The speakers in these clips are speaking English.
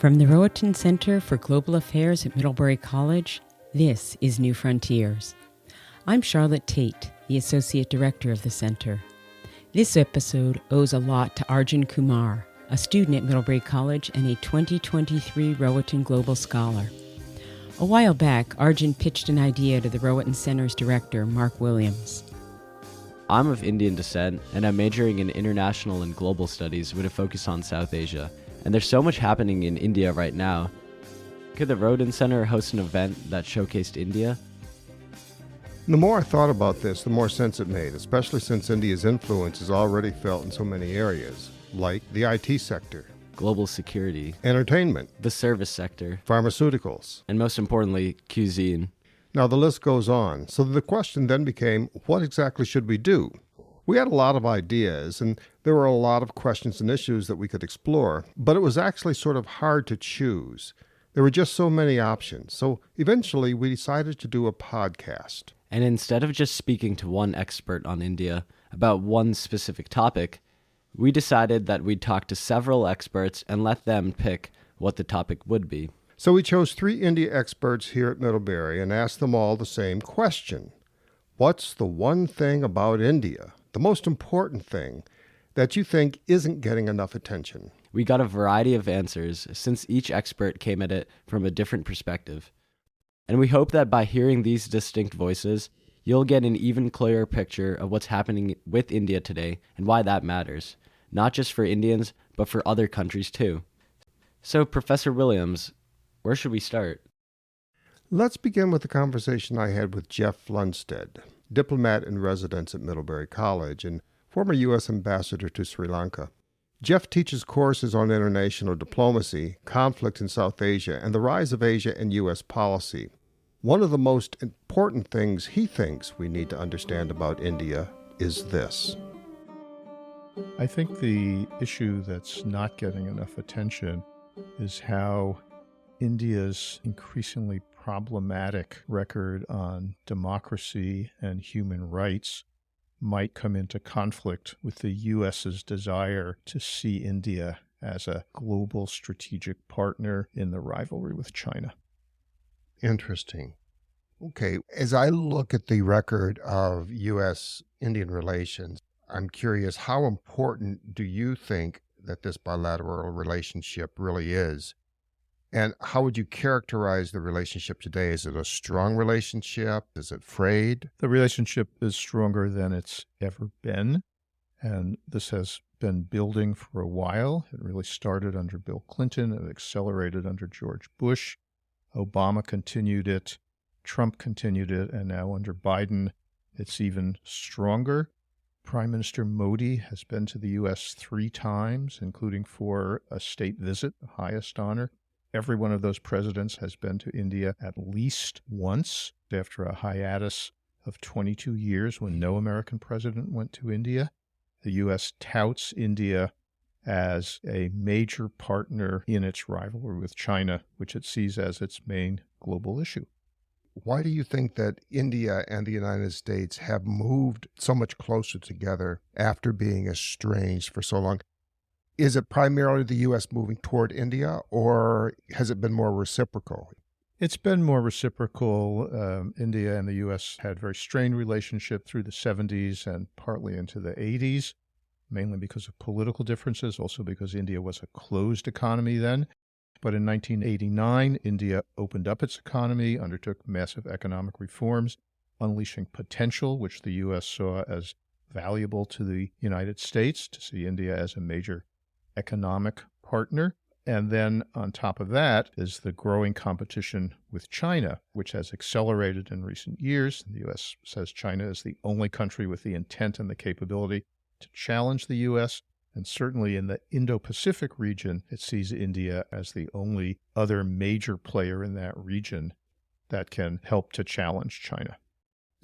From the Rowatton Center for Global Affairs at Middlebury College, this is New Frontiers. I'm Charlotte Tate, the Associate Director of the Center. This episode owes a lot to Arjun Kumar, a student at Middlebury College and a 2023 Rowatton Global Scholar. A while back, Arjun pitched an idea to the Rowatton Center's director, Mark Williams. I'm of Indian descent, and I'm majoring in international and global studies with a focus on South Asia. And there's so much happening in India right now. Could the Rowatton Center host an event that showcased India? The more I thought about this, the more sense it made, especially since India's influence is already felt in so many areas, like the IT sector, Global security, entertainment, the service sector, pharmaceuticals, and most importantly, cuisine. Now the list goes on. So the question then became, what exactly should we do? We had a lot of ideas, and there were a lot of questions and issues that we could explore, but it was actually sort of hard to choose. There were just so many options. So eventually we decided to do a podcast. And instead of just speaking to one expert on India about one specific topic, we decided that we'd talk to several experts and let them pick what the topic would be. So we chose 3 India experts here at Middlebury and asked them all the same question. What's the one thing about India, the most important thing, that you think isn't getting enough attention? We got a variety of answers since each expert came at it from a different perspective. And we hope that by hearing these distinct voices, you'll get an even clearer picture of what's happening with India today and why that matters, not just for Indians, but for other countries too. So, Professor Williams, where should we start? Let's begin with the conversation I had with Jeff Lunstead, diplomat in residence at Middlebury College and former U.S. ambassador to Sri Lanka. Jeff teaches courses on international diplomacy, conflict in South Asia, and the rise of Asia and U.S. policy. One of the most important things he thinks we need to understand about India is this. I think the issue that's not getting enough attention is how India's increasingly problematic record on democracy and human rights might come into conflict with the U.S.'s desire to see India as a global strategic partner in the rivalry with China. Interesting. Okay, as I look at the record of U.S.-Indian relations, I'm curious, how important do you think that this bilateral relationship really is? And how would you characterize the relationship today? Is it a strong relationship? Is it frayed? The relationship is stronger than it's ever been, and this has been building for a while. It really started under Bill Clinton. It accelerated under George Bush. Obama continued it. Trump continued it. And now under Biden, it's even stronger. Prime Minister Modi has been to the U.S. 3 times, including for a state visit, the highest honor. Every one of those presidents has been to India at least once after a hiatus of 22 years when no American president went to India. The U.S. touts India as a major partner in its rivalry with China, which it sees as its main global issue. Why do you think that India and the United States have moved so much closer together after being estranged for so long? Is it primarily the U.S. moving toward India, or has it been more reciprocal? It's been more reciprocal. India and the U.S. had very strained relationship through the 70s and partly into the 80s, mainly because of political differences, also because India was a closed economy then. But in 1989, India opened up its economy, undertook massive economic reforms, unleashing potential, which the U.S. saw as valuable to the United States, to see India as a major economic partner. And then on top of that is the growing competition with China, which has accelerated in recent years. The U.S. says China is the only country with the intent and the capability to challenge the U.S., and certainly in the Indo-Pacific region, it sees India as the only other major player in that region that can help to challenge China.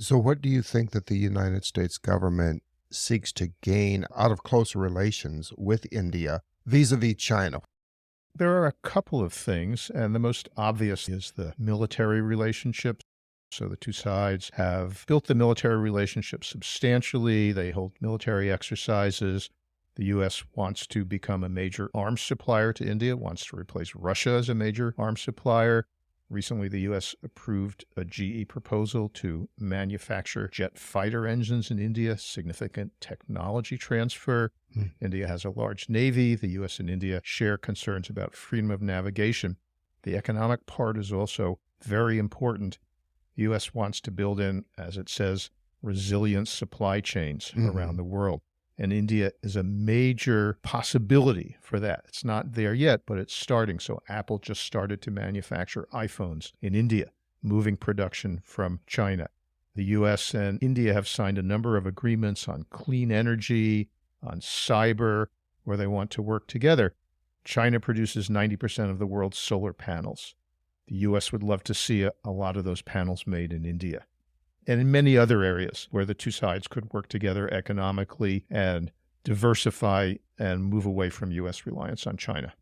So what do you think that the United States government seeks to gain out of closer relations with India vis-a-vis China? There are a couple of things, and the most obvious is the military relationship. So the two sides have built the military relationship substantially. They hold military exercises. The U.S. wants to become a major arms supplier to India, wants to replace Russia as a major arms supplier. Recently, the U.S. approved a GE proposal to manufacture jet fighter engines in India, significant technology transfer. India has a large navy. The U.S. and India share concerns about freedom of navigation. The economic part is also very important. The U.S. wants to build in, as it says, resilient supply chains around the world. And India is a major possibility for that. It's not there yet, but it's starting. So Apple just started to manufacture iPhones in India, moving production from China. The U.S. and India have signed a number of agreements on clean energy, on cyber, where they want to work together. China produces 90% of the world's solar panels. The U.S. would love to see a lot of those panels made in India. And in many other areas where the two sides could work together economically and diversify and move away from U.S. reliance on China.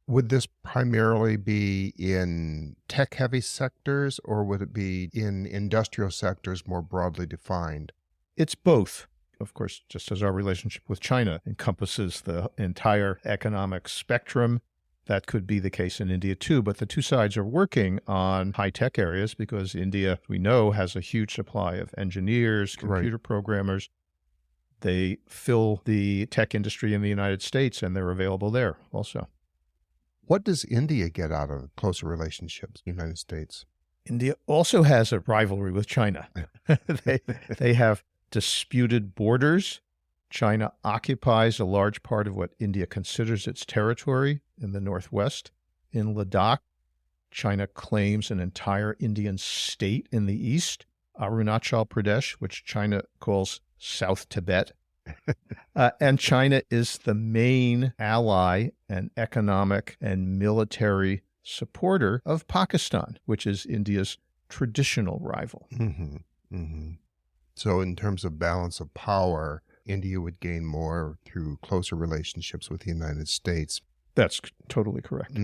Would this primarily be in tech-heavy sectors, or would it be in industrial sectors more broadly defined? It's both. Of course, just as our relationship with China encompasses the entire economic spectrum, that could be the case in India too, but the two sides are working on high-tech areas because India, we know, has a huge supply of engineers, computer programmers. They fill the tech industry in the United States, and they're available there also. What does India get out of closer relationships with the United States? India also has a rivalry with China. They have disputed borders. China occupies a large part of what India considers its territory in the northwest. In Ladakh, China claims an entire Indian state in the east, Arunachal Pradesh, which China calls South Tibet. And China is the main ally and economic and military supporter of Pakistan, which is India's traditional rival. So in terms of balance of power, India would gain more through closer relationships with the United States. That's totally correct.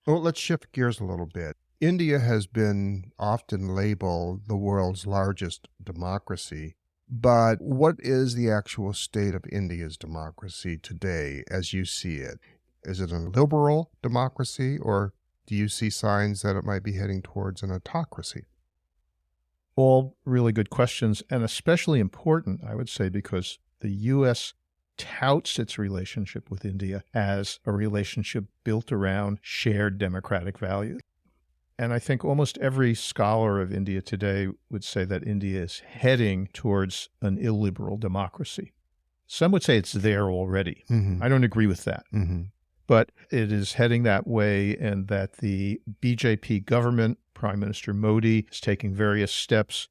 Well, let's shift gears a little bit. India has been often labeled the world's largest democracy, but what is the actual state of India's democracy today as you see it? Is it a liberal democracy, or do you see signs that it might be heading towards an autocracy? All really good questions, and especially important, I would say, because the U.S. touts its relationship with India as a relationship built around shared democratic values. And I think almost every scholar of India today would say that India is heading towards an illiberal democracy. Some would say it's there already. I don't agree with that. But it is heading that way, and that the BJP government, Prime Minister Modi, is taking various steps.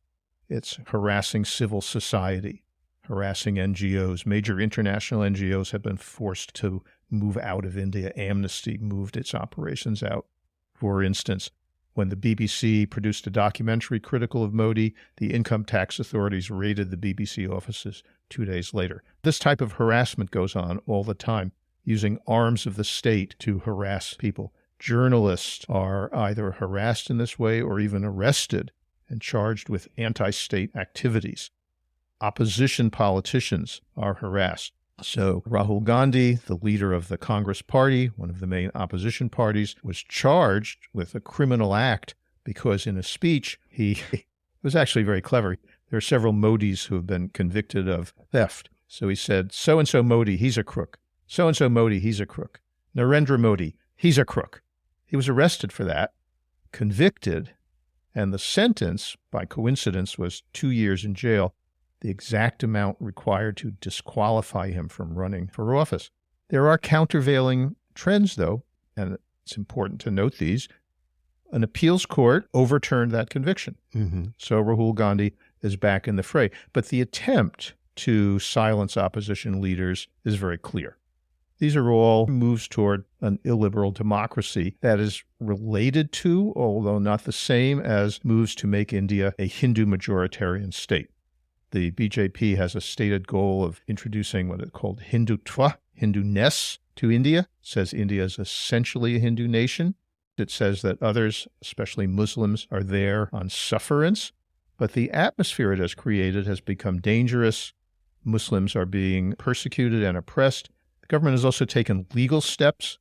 It's harassing civil society, harassing NGOs. Major international NGOs have been forced to move out of India. Amnesty moved its operations out. For instance, when the BBC produced a documentary critical of Modi, the income tax authorities raided the BBC offices 2 days later. This type of harassment goes on all the time, using arms of the state to harass people. Journalists are either harassed in this way or even arrested and charged with anti-state activities. Opposition politicians are harassed. So Rahul Gandhi, the leader of the Congress Party, one of the main opposition parties, was charged with a criminal act because in a speech, it was actually very clever. There are several Modis who have been convicted of theft. So he said, so-and-so Modi, he's a crook. So-and-so Modi, he's a crook. Narendra Modi, he's a crook. He was arrested for that, convicted, and the sentence, by coincidence, was 2 years in jail, the exact amount required to disqualify him from running for office. There are countervailing trends, though, and it's important to note these. An appeals court overturned that conviction. So Rahul Gandhi is back in the fray. But the attempt to silence opposition leaders is very clear. These are all moves toward an illiberal democracy that is related to, although not the same, as moves to make India a Hindu majoritarian state. The BJP has a stated goal of introducing what it called Hindutva, Hindu-ness, to India. It says India is essentially a Hindu nation. It says that others, especially Muslims, are there on sufferance. But the atmosphere it has created has become dangerous. Muslims are being persecuted and oppressed. The government has also taken legal steps.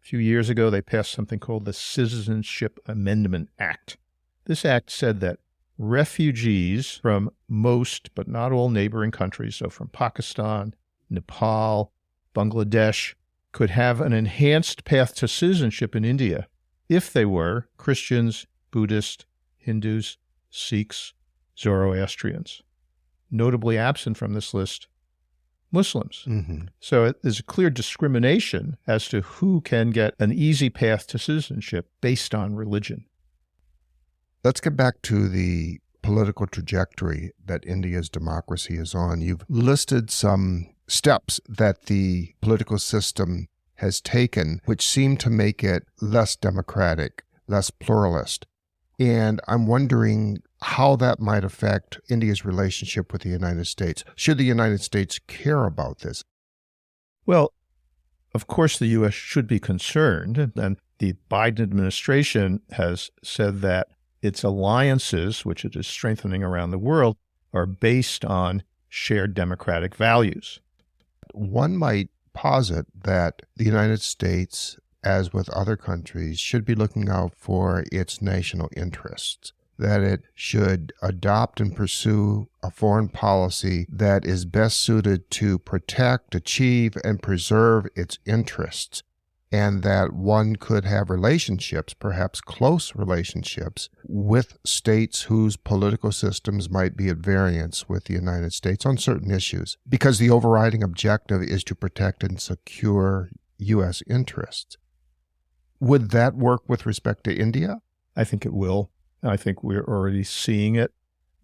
A few years ago, they passed something called the Citizenship Amendment Act. This act said that refugees from most, but not all, neighboring countries, so from Pakistan, Nepal, Bangladesh, could have an enhanced path to citizenship in India if they were Christians, Buddhists, Hindus, Sikhs, Zoroastrians. Notably absent from this list, Muslims. Mm-hmm. So there's a clear discrimination as to who can get an easy path to citizenship based on religion. Let's get back to the political trajectory that India's democracy is on. You've listed some steps that the political system has taken, which seem to make it less democratic, less pluralist. And I'm wondering how that might affect India's relationship with the United States. Should the United States care about this? Well, of course, the U.S. should be concerned, and the Biden administration has said that its alliances, which it is strengthening around the world, are based on shared democratic values. One might posit that the United States, as with other countries, should be looking out for its national interests, that it should adopt and pursue a foreign policy that is best suited to protect, achieve, and preserve its interests, and that one could have relationships, perhaps close relationships, with states whose political systems might be at variance with the United States on certain issues, because the overriding objective is to protect and secure U.S. interests. Would that work with respect to India? I think it will. I think we're already seeing it.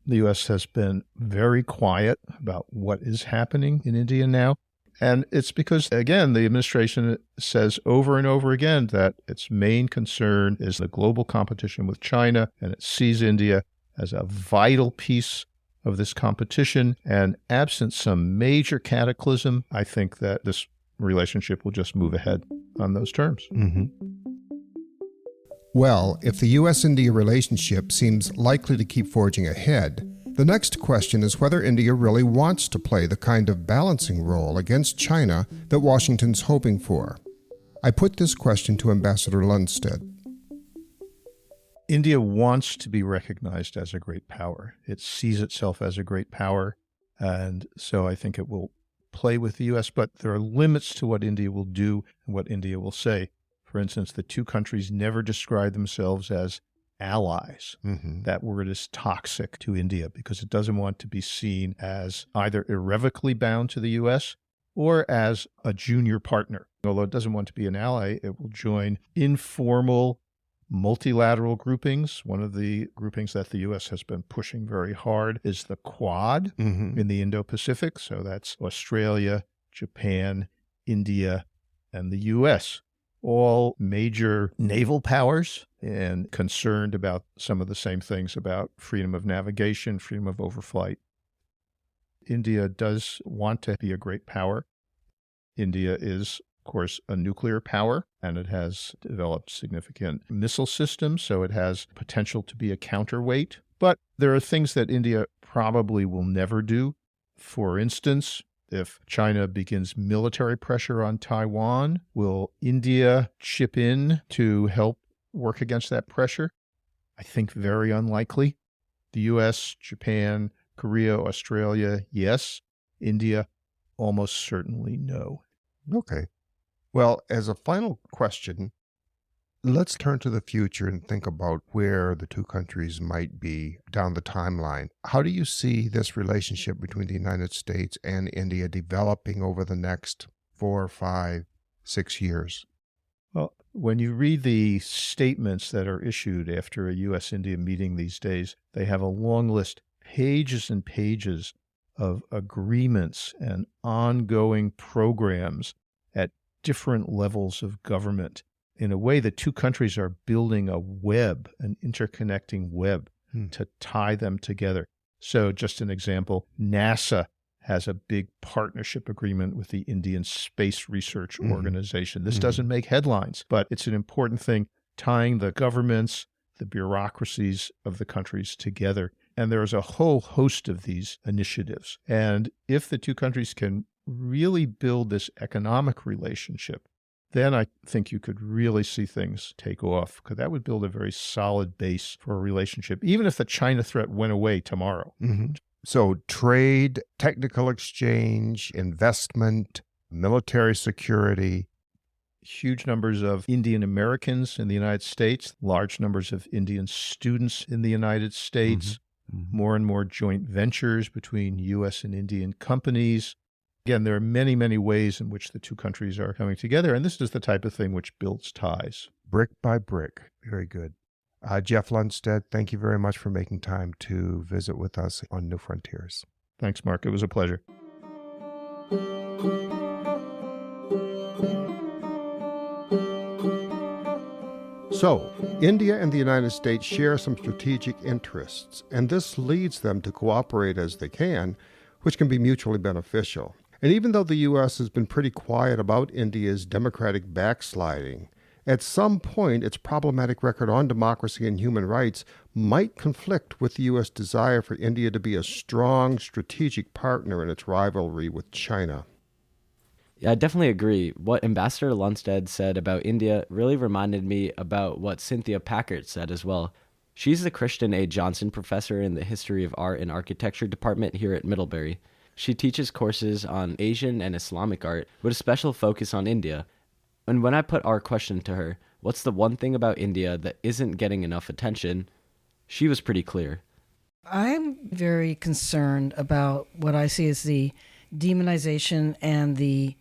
The U.S. has been very quiet about what is happening in India now. And it's because, again, the administration says over and over again that its main concern is the global competition with China, and it sees India as a vital piece of this competition. And absent some major cataclysm, I think that this relationship will just move ahead on those terms. Mm-hmm. Well, if the U.S.-India relationship seems likely to keep forging ahead, the next question is whether India really wants to play the kind of balancing role against China that Washington's hoping for. I put this question to Ambassador Lunstead. India wants to be recognized as a great power. It sees itself as a great power, and so I think it will play with the U.S., but there are limits to what India will do and what India will say. For instance, the two countries never describe themselves as allies. Mm-hmm. That word is toxic to India because it doesn't want to be seen as either irrevocably bound to the U.S. or as a junior partner. Although it doesn't want to be an ally, it will join informal multilateral groupings. One of the groupings that the U.S. has been pushing very hard is the Quad in the Indo-Pacific. So that's Australia, Japan, India, and the U.S., all major naval powers and concerned about some of the same things about freedom of navigation, freedom of overflight. India does want to be a great power. India is, of course, a nuclear power, and it has developed significant missile systems, so it has potential to be a counterweight. But there are things that India probably will never do. For instance, if China begins military pressure on Taiwan, will India chip in to help work against that pressure? I think very unlikely. The U.S., Japan, Korea, Australia, yes. India, almost certainly no. Okay. Well, as a final question, let's turn to the future and think about where the two countries might be down the timeline. How do you see this relationship between the United States and India developing over the next 4, 5, 6 years? Well, when you read the statements that are issued after a U.S.-India meeting these days, they have a long list, pages and pages of agreements and ongoing programs at different levels of government. In a way, the two countries are building a web, an interconnecting web to tie them together. So just an example, NASA has a big partnership agreement with the Indian Space Research Organization. This doesn't make headlines, but it's an important thing, tying the governments, the bureaucracies of the countries together. And there's a whole host of these initiatives. And if the two countries can really build this economic relationship, then I think you could really see things take off, because that would build a very solid base for a relationship, even if the China threat went away tomorrow. Mm-hmm. So trade, technical exchange, investment, military security. Huge numbers of Indian Americans in the United States, large numbers of Indian students in the United States, more and more joint ventures between U.S. and Indian companies. Again, there are many, many ways in which the two countries are coming together, and this is the type of thing which builds ties. Brick by brick. Very good. Jeff Lunstead, thank you very much for making time to visit with us on New Frontiers. Thanks, Mark. It was a pleasure. So, India and the United States share some strategic interests, and this leads them to cooperate as they can, which can be mutually beneficial. And even though the U.S. has been pretty quiet about India's democratic backsliding, at some point its problematic record on democracy and human rights might conflict with the U.S. desire for India to be a strong strategic partner in its rivalry with China. Yeah, I definitely agree. What Ambassador Lunstead said about India really reminded me about what Cynthia Packert said as well. She's the Christian A. Johnson Professor in the History of Art and Architecture Department here at Middlebury. She teaches courses on Asian and Islamic art with a special focus on India. And when I put our question to her, what's the one thing about India that isn't getting enough attention, she was pretty clear. I'm very concerned about what I see as the demonization and the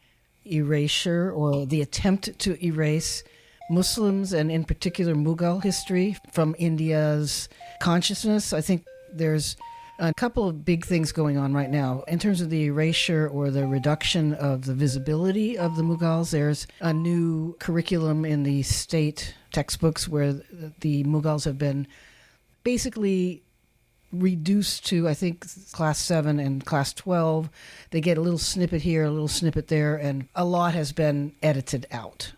erasure, or the attempt to erase Muslims, and in particular Mughal history, from India's consciousness. I think there's a couple of big things going on right now. In terms of the erasure or the reduction of the visibility of the Mughals, there's a new curriculum in the state textbooks where the Mughals have been basically reduced to, I think, class 7 and class 12. They get a little snippet here, a little snippet there, and a lot has been edited out.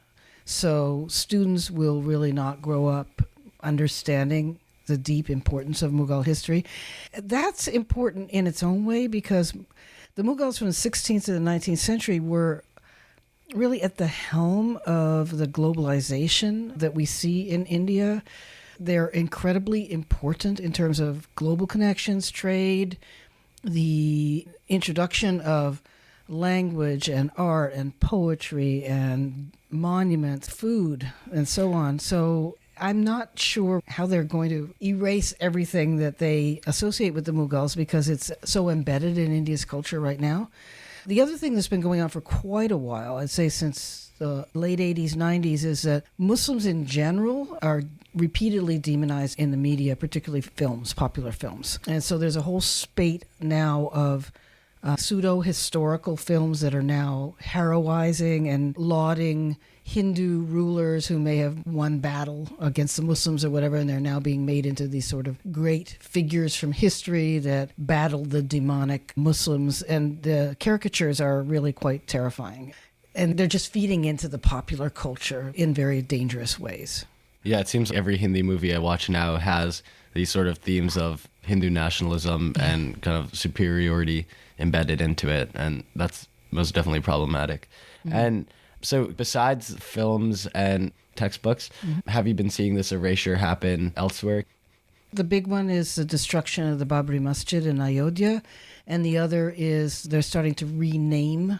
So students will really not grow up understanding the deep importance of Mughal history. That's important in its own way, because the Mughals from the 16th to the 19th century were really at the helm of the globalization that we see in India. They're incredibly important in terms of global connections, trade, the introduction of language and art and poetry and monuments, food, and so on. So I'm not sure how they're going to erase everything that they associate with the Mughals, because it's so embedded in India's culture right now. The other thing that's been going on for quite a while, I'd say since the late 80s, 90s, is that Muslims in general are repeatedly demonized in the media, particularly films, popular films. And so there's a whole spate now of pseudo-historical films that are now heroizing and lauding Hindu rulers who may have won battle against the Muslims or whatever, and they're now being made into these sort of great figures from history that battled the demonic Muslims. And the caricatures are really quite terrifying. And they're just feeding into the popular culture in very dangerous ways. Yeah, it seems every Hindi movie I watch now has these sort of themes of Hindu nationalism and kind of superiority embedded into it, and that's most definitely problematic. Mm-hmm. And so besides films and textbooks, have you been seeing this erasure happen elsewhere? The big one is the destruction of the Babri Masjid in Ayodhya, and the other is they're starting to rename,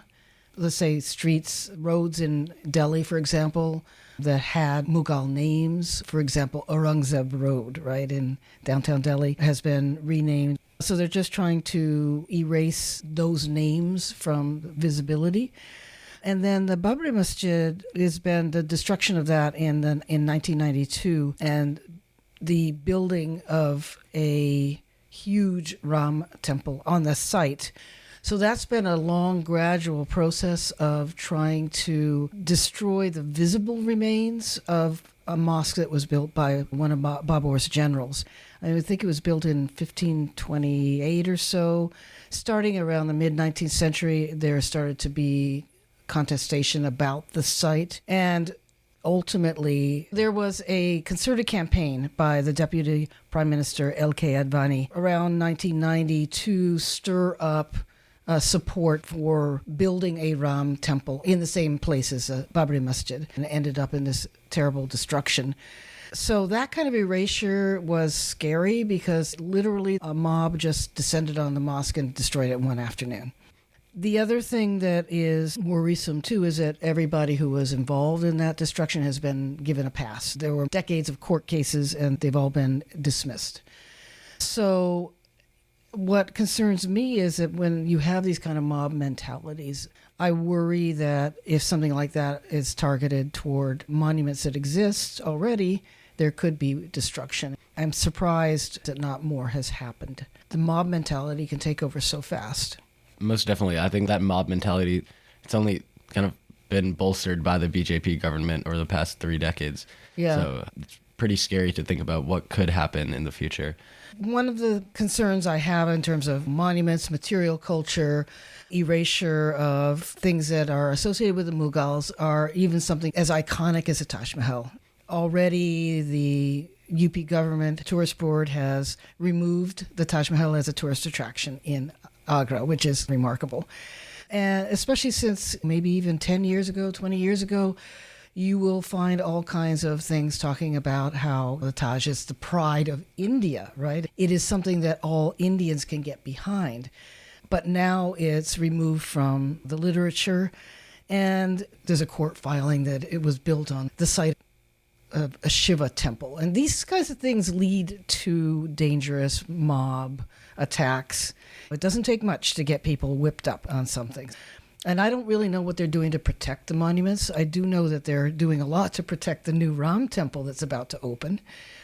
let's say, streets, roads in Delhi, for example, that had Mughal names. For example, Aurangzeb Road, right, in downtown Delhi, has been renamed. So they're just trying to erase those names from visibility. And then the Babri Masjid has been the destruction of that in 1992, and the building of a huge Ram temple on the site. So that's been a long, gradual process of trying to destroy the visible remains of a mosque that was built by one of Babur's generals. I think it was built in 1528 or so. Starting around the mid-19th century, there started to be contestation about the site. And Ultimately, there was a concerted campaign by the Deputy Prime Minister L.K. Advani around 1990 to stir up support for building a Ram temple in the same place as Babri Masjid, and ended up in this terrible destruction. So that kind of erasure was scary because literally a mob just descended on the mosque and destroyed it in one afternoon. The other thing that is worrisome, too, is that everybody who was involved in that destruction has been given a pass. There were decades of court cases, and they've all been dismissed. So what concerns me is that when you have these kind of mob mentalities, I worry that if something like that is targeted toward monuments that exist already, there could be destruction. I'm surprised that not more has happened. The mob mentality can take over so fast. Most definitely. I think that mob mentality, it's only kind of been bolstered by the BJP government over the past 3 decades. Yeah. So it's pretty scary to think about what could happen in the future. One of the concerns I have in terms of monuments, material culture, erasure of things that are associated with the Mughals are even something as iconic as the Taj Mahal. Already the UP government tourist board has removed the Taj Mahal as a tourist attraction in Agra, which is remarkable. And especially since maybe even 10 years ago, 20 years ago, you will find all kinds of things talking about how the Taj is the pride of India, right? It is something that all Indians can get behind. But now it's removed from the literature, and there's a court filing that it was built on the site of a Shiva temple. And these kinds of things lead to dangerous mob attacks. It doesn't take much to get people whipped up on something. And I don't really know what they're doing to protect the monuments. I do know that they're doing a lot to protect the new Ram temple that's about to open.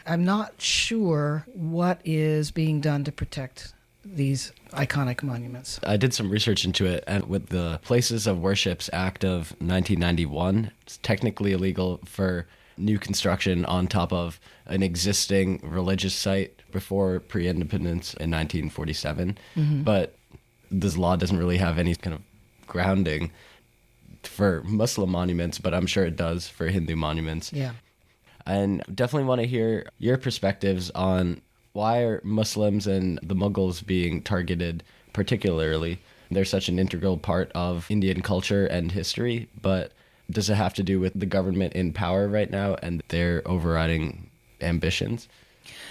I'm not sure what is being done to protect these iconic monuments. I did some research into it, and with the Places of Worships Act of 1991, it's technically illegal for new construction on top of an existing religious site before pre-independence in 1947. Mm-hmm. But this law doesn't really have any kind of grounding for Muslim monuments, but I'm sure it does for Hindu monuments. Yeah. And definitely want to hear your perspectives on why are Muslims and the Mughals being targeted particularly. They're such an integral part of Indian culture and history, but does it have to do with the government in power right now and their overriding ambitions?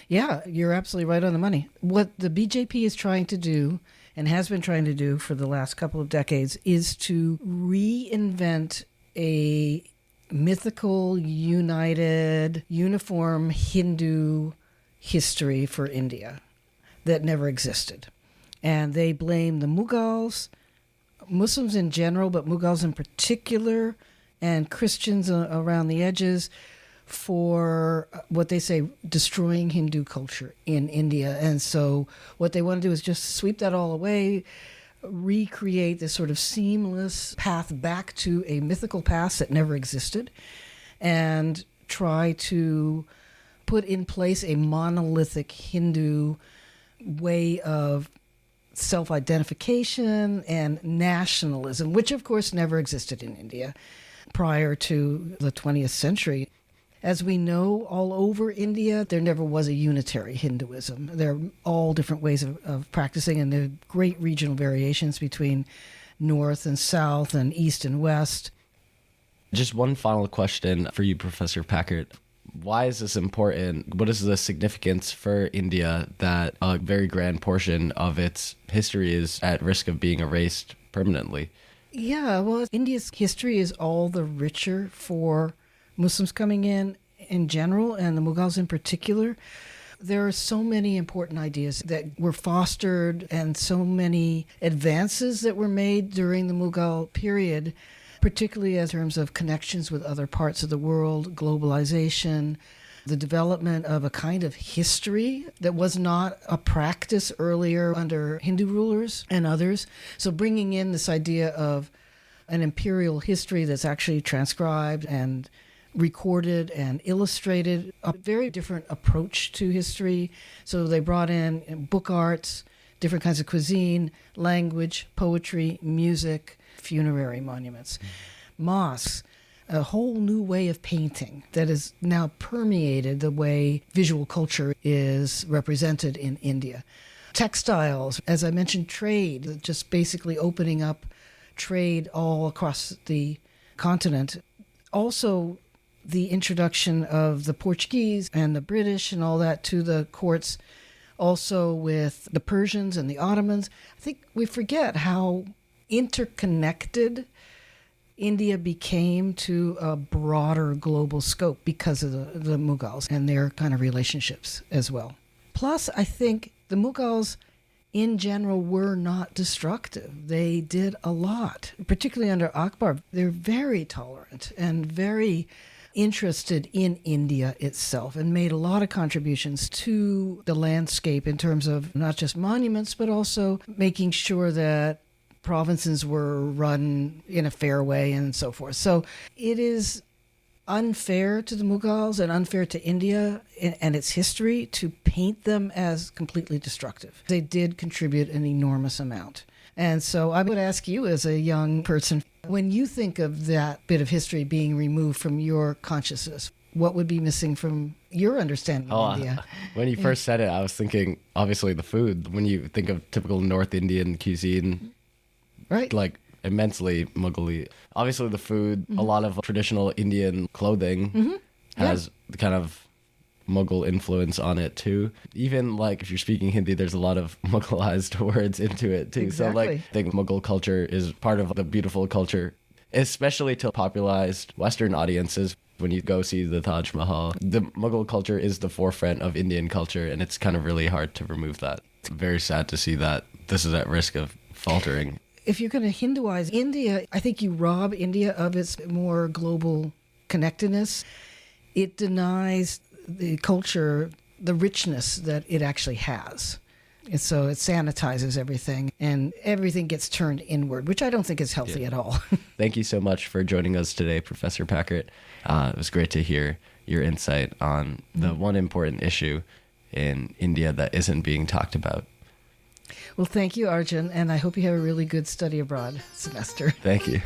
Yeah, you're absolutely right on the money. What the BJP is trying to do and has been trying to do for the last couple of decades is to reinvent a mythical, united, uniform Hindu history for India that never existed. And they blame the Mughals, Muslims in general, but Mughals in particular, and Christians around the edges for what they say destroying Hindu culture in India. And so what they want to do is just sweep that all away, recreate this sort of seamless path back to a mythical past that never existed, and try to put in place a monolithic Hindu way of self-identification and nationalism, which of course never existed in India prior to the 20th century. As we know, all over India, there never was a unitary Hinduism. There are all different ways of practicing, and there are great regional variations between north and south and east and west. Just one final question for you, Professor Packert. Why is this important? What is the significance for India that a very grand portion of its history is at risk of being erased permanently? Yeah, well, India's history is all the richer for Muslims coming in general, and the Mughals in particular. There are so many important ideas that were fostered and so many advances that were made during the Mughal period, particularly in terms of connections with other parts of the world, globalization, the development of a kind of history that was not a practice earlier under Hindu rulers and others. So bringing in this idea of an imperial history that's actually transcribed and recorded and illustrated, a very different approach to history. So they brought in book arts, different kinds of cuisine, language, poetry, music, funerary monuments, mosques. a whole new way of painting that has now permeated the way visual culture is represented in India. Textiles, as I mentioned, trade, just basically opening up trade all across the continent. Also, the introduction of the Portuguese and the British and all that to the courts, also with the Persians and the Ottomans. I think we forget how interconnected India became to a broader global scope because of the Mughals and their kind of relationships as well. Plus, I think the Mughals in general were not destructive. They did a lot, particularly under Akbar. They're very tolerant and very interested in India itself and made a lot of contributions to the landscape in terms of not just monuments, but also making sure that provinces were run in a fair way and so forth. So it is unfair to the Mughals and unfair to India and its history to paint them as completely destructive. They did contribute an enormous amount. And so I would ask you as a young person, when you think of that bit of history being removed from your consciousness, what would be missing from your understanding of India? When you first said it, I was thinking, obviously, the food. When you think of typical North Indian cuisine, right? Like immensely Mughal-y. Obviously, the food, a lot of traditional Indian clothing has the kind of Mughal influence on it too. Even like if you're speaking Hindi, there's a lot of Mughalized words into it too. Exactly. So like I think Mughal culture is part of the beautiful culture, especially to popularized Western audiences. When you go see the Taj Mahal, the Mughal culture is the forefront of Indian culture, and it's kind of really hard to remove that. It's very sad to see that this is at risk of faltering. If you're going to Hinduize India, I think you rob India of its more global connectedness. It denies the culture the richness that it actually has. And so it sanitizes everything, and everything gets turned inward, which I don't think is healthy at all. Thank you so much for joining us today, Professor Packert. It was great to hear your insight on the one important issue in India that isn't being talked about. Well, thank you, Arjun, and I hope you have a really good study abroad semester. Thank you.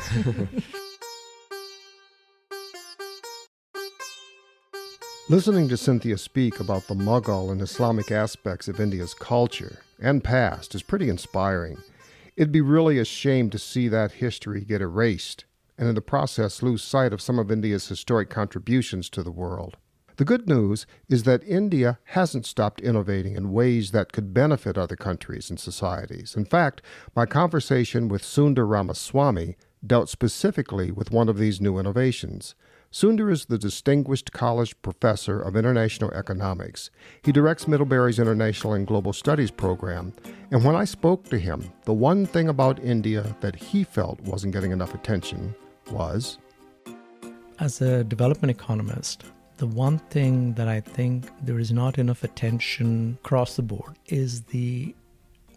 Listening to Cynthia speak about the Mughal and Islamic aspects of India's culture and past is pretty inspiring. It'd be really a shame to see that history get erased and in the process lose sight of some of India's historic contributions to the world. The good news is that India hasn't stopped innovating in ways that could benefit other countries and societies. In fact, my conversation with Sunder Ramaswamy dealt specifically with one of these new innovations. Sunder is the Distinguished College Professor of International Economics. He directs Middlebury's International and Global Studies program. And when I spoke to him, the one thing about India that he felt wasn't getting enough attention was... As a development economist, the one thing that I think there is not enough attention across the board is the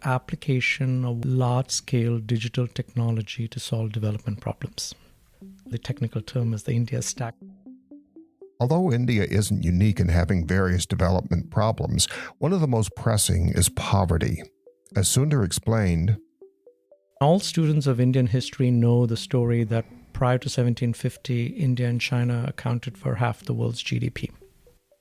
application of large-scale digital technology to solve development problems. The technical term is the India stack. Although India isn't unique in having various development problems, one of the most pressing is poverty. As Sunder explained, all students of Indian history know the story that prior to 1750, India and China accounted for half the world's GDP.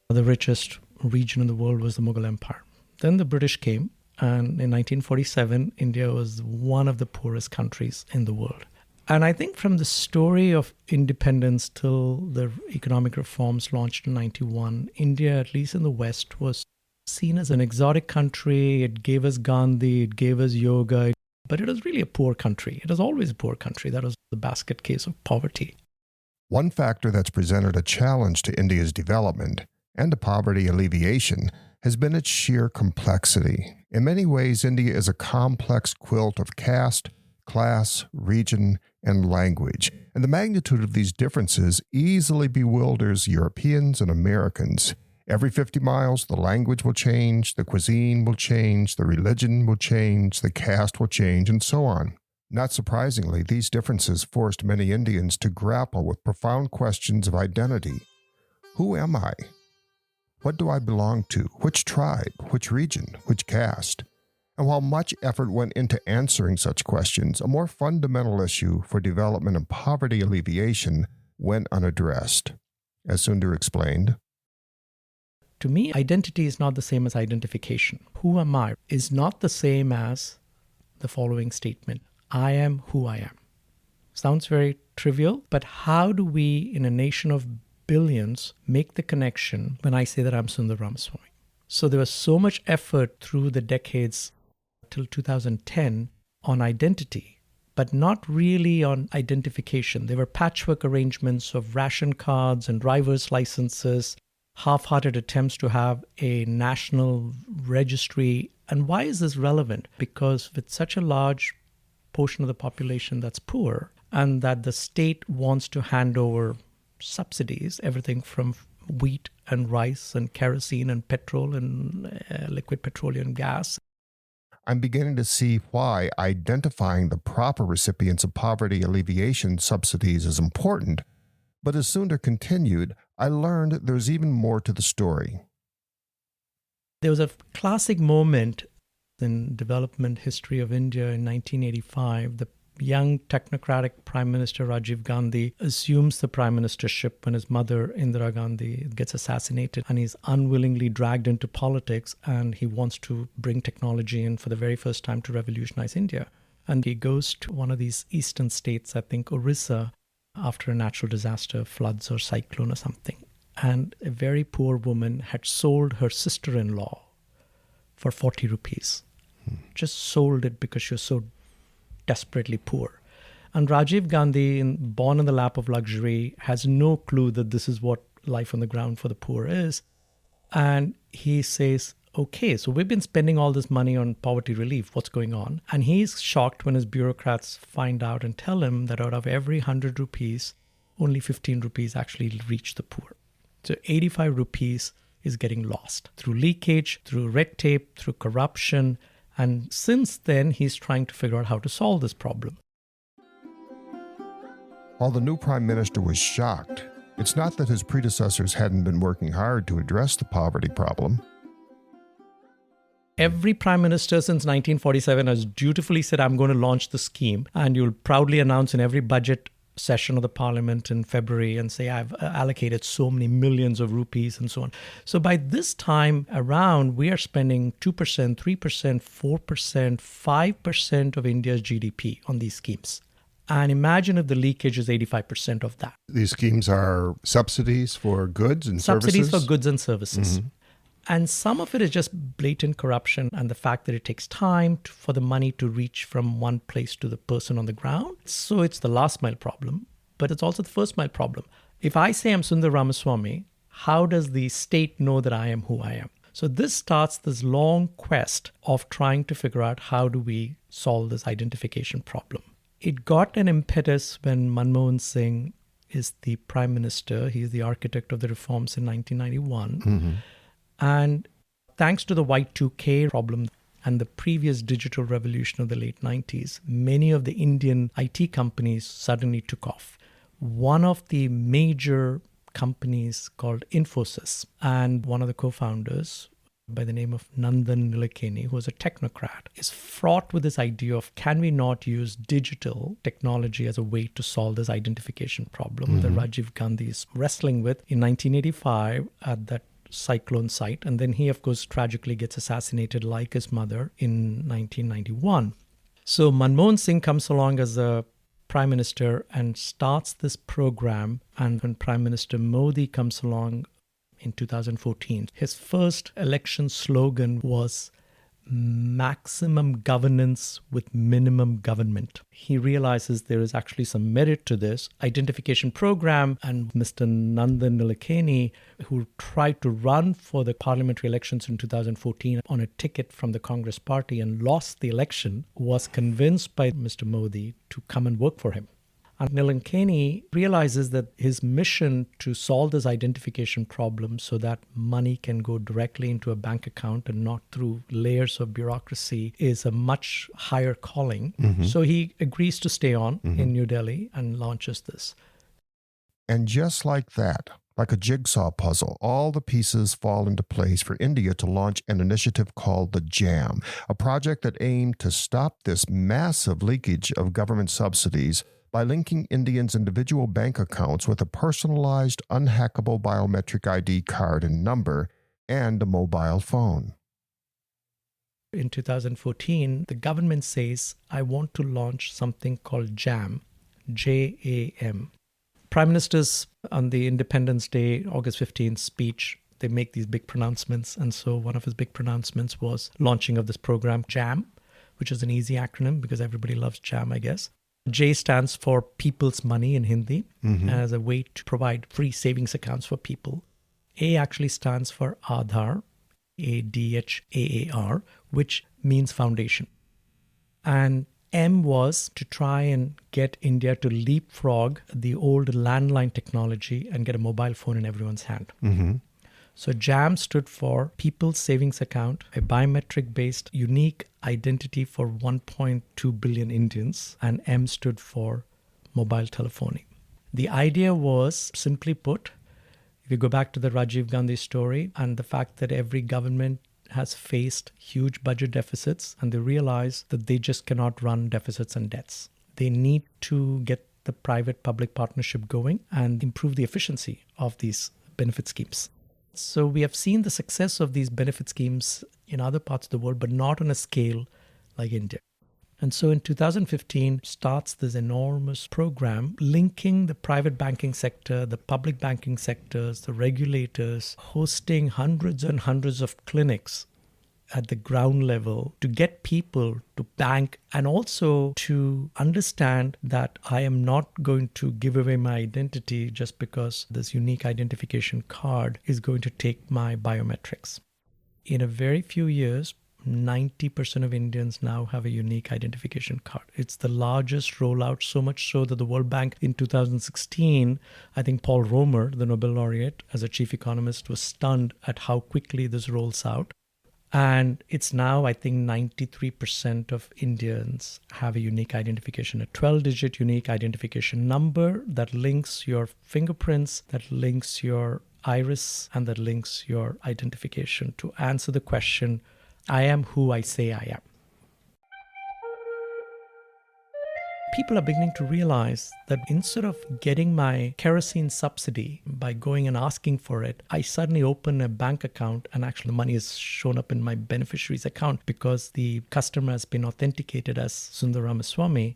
The richest region in the world was the Mughal Empire. Then the British came, and in 1947, India was one of the poorest countries in the world. And I think from the story of independence till the economic reforms launched in 91, India, at least in the West, was seen as an exotic country. It gave us Gandhi, it gave us yoga, but it was really a poor country. It was always a poor country. That was the basket case of poverty. One factor that's presented a challenge to India's development and to poverty alleviation has been its sheer complexity. In many ways, India is a complex quilt of caste, class, region, and language, and the magnitude of these differences easily bewilders Europeans and Americans. Every 50 miles, the language will change, the cuisine will change, the religion will change, the caste will change, and so on. Not surprisingly, these differences forced many Indians to grapple with profound questions of identity. Who am I? What do I belong to? Which tribe? Which region? Which caste? And while much effort went into answering such questions, a more fundamental issue for development and poverty alleviation went unaddressed. As Sunder explained, to me, identity is not the same as identification. Who am I is not the same as the following statement: I am who I am. Sounds very trivial, but how do we, in a nation of billions, make the connection when I say that I'm Sunder Ramaswamy? So there was so much effort through the decades till 2010 on identity, but not really on identification. There were patchwork arrangements of ration cards and driver's licenses, half-hearted attempts to have a national registry. And why is this relevant? Because with such a large portion of the population that's poor, and that the state wants to hand over subsidies, everything from wheat and rice and kerosene and petrol and liquid petroleum gas. I'm beginning to see why identifying the proper recipients of poverty alleviation subsidies is important. But as Sunder continued, I learned there's even more to the story. There was a classic moment in development history of India in 1985. The young technocratic Prime Minister Rajiv Gandhi assumes the prime ministership when his mother Indira Gandhi gets assassinated, and he's unwillingly dragged into politics, and he wants to bring technology in for the very first time to revolutionize India. And he goes to one of these eastern states, I think Orissa, after a natural disaster, floods or cyclone or something. And a very poor woman had sold her sister-in-law for 40 rupees. Just sold it because she was so desperately poor. And Rajiv Gandhi, born in the lap of luxury, has no clue that this is what life on the ground for the poor is. And he says, okay, so we've been spending all this money on poverty relief. What's going on? And he's shocked when his bureaucrats find out and tell him that out of every 100 rupees, only 15 rupees actually reach the poor. So 85 rupees is getting lost through leakage, through red tape, through corruption. And since then, he's trying to figure out how to solve this problem. While the new prime minister was shocked, it's not that his predecessors hadn't been working hard to address the poverty problem. Every prime minister since 1947 has dutifully said, I'm going to launch the scheme. And you'll proudly announce in every budget session of the parliament in February and say, I've allocated so many millions of rupees and so on. So by this time around, we are spending 2%, 3%, 4%, 5% of India's GDP on these schemes. And imagine if the leakage is 85% of that. These schemes are subsidies for goods and services? Subsidies for goods and services. Mm-hmm. And some of it is just blatant corruption and the fact that it takes time for the money to reach from one place to the person on the ground. So it's the last mile problem, but it's also the first mile problem. If I say I'm Sunder Ramaswamy, how does the state know that I am who I am? So this starts this long quest of trying to figure out how do we solve this identification problem. It got an impetus when Manmohan Singh is the prime minister. He's the architect of the reforms in 1991. Mm-hmm. And thanks to the Y2K problem and the previous digital revolution of the late 90s, many of the Indian IT companies suddenly took off. One of the major companies called Infosys, and one of the co-founders by the name of Nandan Nilekani, who was a technocrat, is fraught with this idea of can we not use digital technology as a way to solve this identification problem that Rajiv Gandhi is wrestling with in 1985 at that cyclone site. And then he, of course, tragically gets assassinated like his mother in 1991. So Manmohan Singh comes along as a prime minister and starts this program. And when Prime Minister Modi comes along in 2014, his first election slogan was maximum governance with minimum government. He realizes there is actually some merit to this identification program, and Mr. Nandan Nilekani, who tried to run for the parliamentary elections in 2014 on a ticket from the Congress party and lost the election, was convinced by Mr. Modi to come and work for him. And Nilekani realizes that his mission to solve this identification problem so that money can go directly into a bank account and not through layers of bureaucracy is a much higher calling. Mm-hmm. So he agrees to stay on in New Delhi and launches this. And just like that, like a jigsaw puzzle, all the pieces fall into place for India to launch an initiative called the JAM, a project that aimed to stop this massive leakage of government subsidies by linking Indians' individual bank accounts with a personalized, unhackable biometric ID card and number and a mobile phone. In 2014, the government says, I want to launch something called JAM, J-A-M. Prime Ministers on the Independence Day, August 15th speech, they make these big pronouncements. And so one of his big pronouncements was launching of this program, JAM, which is an easy acronym because everybody loves JAM, I guess. J stands for People's Money in Hindi, as a way to provide free savings accounts for people. A actually stands for Aadhaar, A-D-H-A-A-R, which means foundation. And M was to try and get India to leapfrog the old landline technology and get a mobile phone in everyone's hand. So JAM stood for People's Savings Account, a biometric-based unique identity for 1.2 billion Indians, and M stood for mobile telephony. The idea was, simply put, if you go back to the Rajiv Gandhi story and the fact that every government has faced huge budget deficits and they realize that they just cannot run deficits and debts. They need to get the private-public partnership going and improve the efficiency of these benefit schemes. So we have seen the success of these benefit schemes in other parts of the world, but not on a scale like India. And so in 2015 starts this enormous program linking the private banking sector, the public banking sectors, the regulators, hosting hundreds and hundreds of clinics at the ground level to get people to bank and also to understand that I am not going to give away my identity just because this unique identification card is going to take my biometrics. In a very few years, 90% of Indians now have a unique identification card. It's the largest rollout, so much so that the World Bank in 2016, I think Paul Romer, the Nobel laureate, as a chief economist, was stunned at how quickly this rolls out. And it's now, I think, 93% of Indians have a unique identification, a 12-digit unique identification number that links your fingerprints, that links your iris, and that links your identification to answer the question, I am who I say I am. People are beginning to realize that instead of getting my kerosene subsidy by going and asking for it, I suddenly open a bank account and actually the money is shown up in my beneficiary's account because the customer has been authenticated as Sunder Ramaswamy.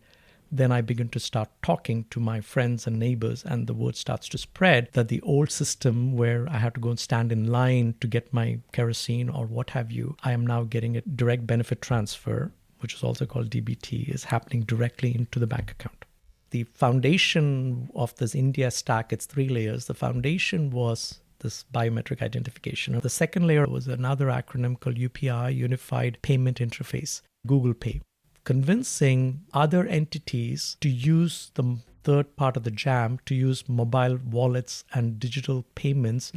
Then I begin to start talking to my friends and neighbors, and the word starts to spread that the old system where I have to go and stand in line to get my kerosene or what have you, I am now getting a direct benefit transfer, which is also called DBT, is happening directly into the bank account. The foundation of this India stack, it's 3 layers. The foundation was this biometric identification. The second layer was another acronym called UPI, Unified Payment Interface, Google Pay, convincing other entities to use the third part of the JAM, to use mobile wallets and digital payments.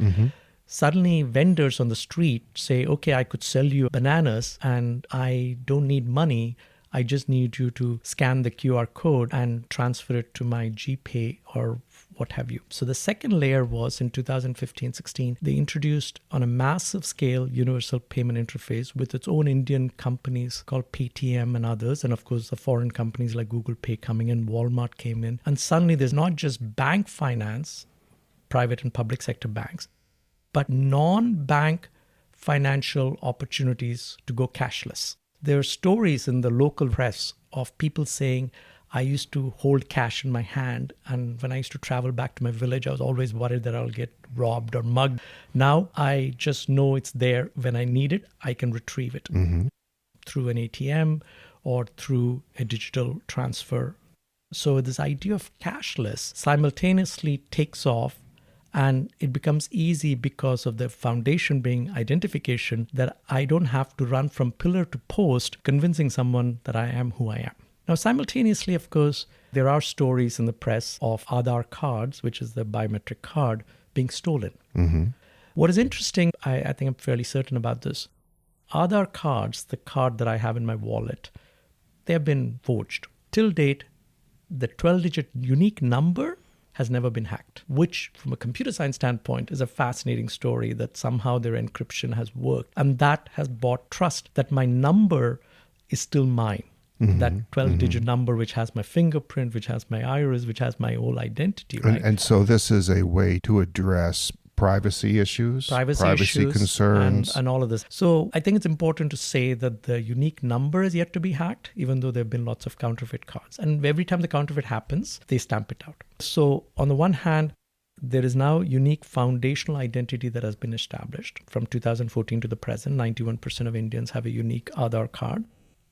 Suddenly, vendors on the street say, okay, I could sell you bananas and I don't need money. I just need you to scan the QR code and transfer it to my GPay or what have you. So the second layer was in 2015-16, they introduced on a massive scale universal payment interface with its own Indian companies called Paytm and others. And of course, the foreign companies like Google Pay coming in, Walmart came in. And suddenly there's not just bank finance, private and public sector banks, but non-bank financial opportunities to go cashless. There are stories in the local press of people saying, I used to hold cash in my hand, and when I used to travel back to my village, I was always worried that I'll get robbed or mugged. Now I just know it's there. When I need it, I can retrieve it through an ATM or through a digital transfer. So this idea of cashless simultaneously takes off, and it becomes easy because of the foundation being identification, that I don't have to run from pillar to post convincing someone that I am who I am. Now, simultaneously, of course, there are stories in the press of Aadhaar cards, which is the biometric card, being stolen. What is interesting, I think I'm fairly certain about this, Aadhaar cards, the card that I have in my wallet, they have been forged. Till date, the 12-digit unique number has never been hacked, which from a computer science standpoint is a fascinating story that somehow their encryption has worked. And that has brought trust that my number is still mine. that 12-digit number which has my fingerprint, which has my iris, which has my whole identity, right? And so this is a way to address privacy issues, privacy concerns. And all of this. So I think it's important to say that the unique number is yet to be hacked, even though there have been lots of counterfeit cards. And every time the counterfeit happens, they stamp it out. So on the one hand, there is now unique foundational identity that has been established. From 2014 to the present, 91% of Indians have a unique Aadhaar card.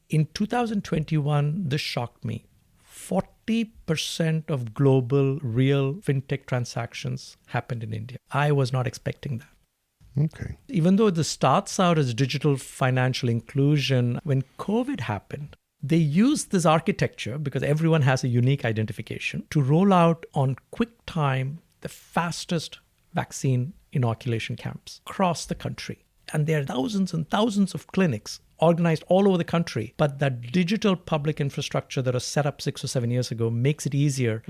In 2021, this shocked me. 40% of global real fintech transactions happened in India. I was not expecting that. Okay. Even though this starts out as digital financial inclusion, when COVID happened, they used this architecture, because everyone has a unique identification, to roll out on quick time the fastest vaccine inoculation camps across the country. And there are thousands and thousands of clinics organized all over the country. But that digital public infrastructure that was set up 6 or 7 years ago makes it easier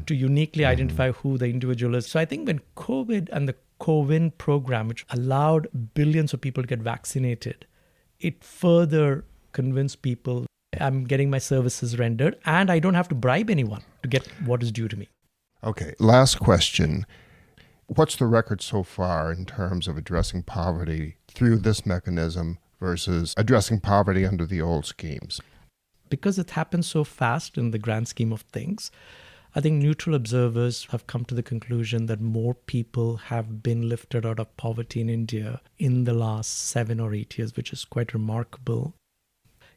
to uniquely identify who the individual is. So I think when COVID and the CoWIN program, which allowed billions of people to get vaccinated, it further convinced people I'm getting my services rendered and I don't have to bribe anyone to get what is due to me. Okay, last question. What's the record so far in terms of addressing poverty through this mechanism versus addressing poverty under the old schemes? Because it happens so fast in the grand scheme of things, I think neutral observers have come to the conclusion that more people have been lifted out of poverty in India in the last 7 or 8 years, which is quite remarkable.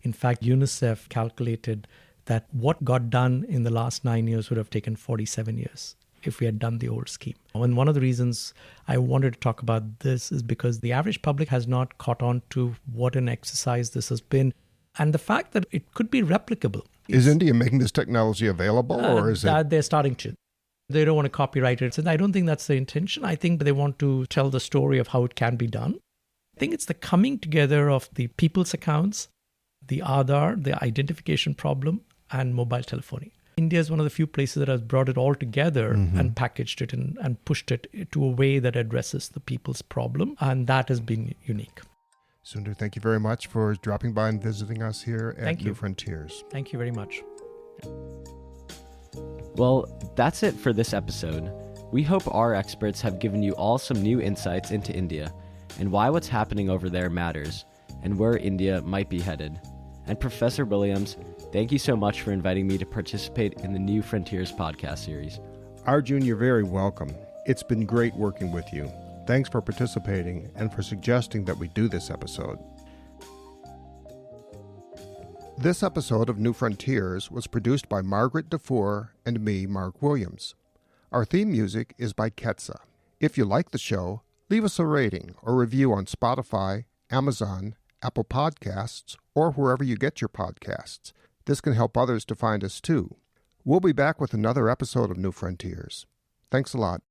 In fact, UNICEF calculated that what got done in the last 9 years would have taken 47 years if we had done the old scheme. And one of the reasons I wanted to talk about this is because the average public has not caught on to what an exercise this has been, and the fact that it could be replicable. Is India making this technology available, or is it? They're starting to. They don't want to copyright it. And I don't think that's the intention. I think they want to tell the story of how it can be done. I think it's the coming together of the people's accounts, the Aadhaar, the identification problem, and mobile telephony. India is one of the few places that has brought it all together and packaged it and pushed it to a way that addresses the people's problem. And that has been unique. Sunder, thank you very much for dropping by and visiting us here at New Frontiers. Thank you very much. Well, that's it for this episode. We hope our experts have given you all some new insights into India and why what's happening over there matters and where India might be headed. And Professor Williams, thank you so much for inviting me to participate in the New Frontiers podcast series. Arjun, you're very welcome. It's been great working with you. Thanks for participating and for suggesting that we do this episode. This episode of New Frontiers was produced by Margaret Dufour and me, Mark Williams. Our theme music is by Ketsa. If you like the show, leave us a rating or review on Spotify, Amazon, Apple Podcasts, or wherever you get your podcasts. This can help others to find us too. We'll be back with another episode of New Frontiers. Thanks a lot.